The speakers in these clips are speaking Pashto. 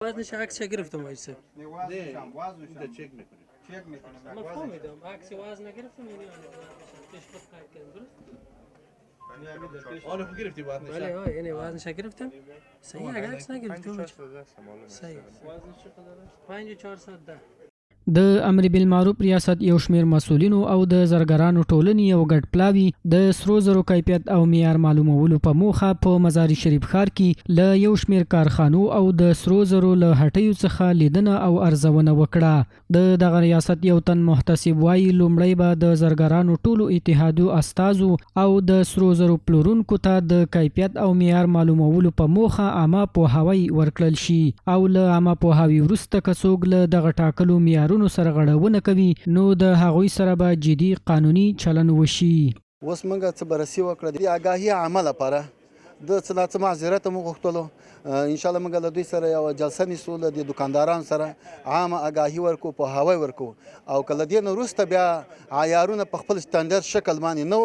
وزنش عکس گرفتم وایسه. وزنشم وزنشم چک میکنیم. چک میکنم. مفهوم میدم. عکس وزن نگرفتم یعنی پیش خود قید کردم درست؟ آن خوب گرفتی وزنش. بله ها یعنی وزنش گرفتم. صحیح اگه عکس نگرفتم. صحیح. 5410. د امر بالمعروف ریاست یو شمیر مسولینو او د زرګرانو ټولنې یو ګډ پلاوی د سرو زرو کیفیت او معیار معلومولو په موخه په مزار شریف ښار کې له یو شمیر کارخانو او د سرو زرو له هټیو څخه لیدنه او ارزونه وکړه. د دغه ریاست یو تن محتسب وایي لومړی به د زرګرانو ټولو اتحادیو استازو او د سرو زرو پلورونکو ته د کیفیت او معیار معلومولو په موخه عامه پوهاوی ورکړل شي او له عامه پوهاوي وروسته که څوک له دغه ټاکلو معیارونو سره غړونه کوي نو د هغوی سره به جدي قانوني چلن وشي. اوس موږ څه بررسي وکړه د آګاهي عامه لپاره د څه لا څه معذرت مو غوښتلو. انشاءالله موږ له دوی سره یوه جلسه نیسو له دې دوکاندارانو سره عامه آګاهي ورکو پوهاوی ورکو او که له دې نه وروسته بیا عیارونه په خپل سټنډرډ شکل باندې نه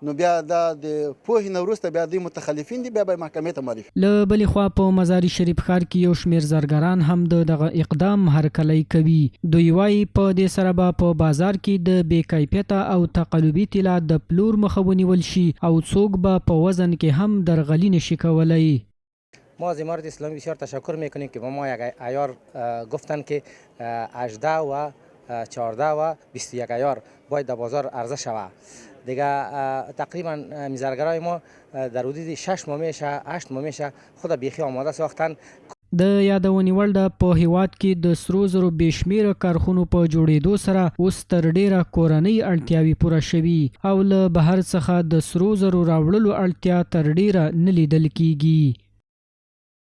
نو بیا دا د پوهې نه وروسته بیا دوی متخلفین دي بیا به محکمې ته معرفي. له بلې خوا په مزار شریف ښار کې یو شمیر زرګران هم د دغه اقدام هرکلی کوي. دوی وایي په دې سره به په بازار کې د بې کیفیته او تقلبي طلا د پلور مخه ونیول شي او څوک به په وزن کې هم درغلي نشي کولی. ما از امارت اسلامی بسیار تشکر میکنیم که به ما یک عیار گفتن که 18 و 14 و 21 عیار باید در بازار عرضه شود. دیگه تقریبا میزرگرای ما در حدود 6 ماه میشه 8 ماه میشه خود بیخی آماده ساختن. د یادونې وړ ده په هیواد کې د سرو زرو بې شمېره کارخونو په جوړېدو سره اوس تر ډېره کورنۍ اړتیاوې پوره شوي او له بهر څخه د سرو زرو راوړلو اړتیا تر ډېره نه لیدل کېږي.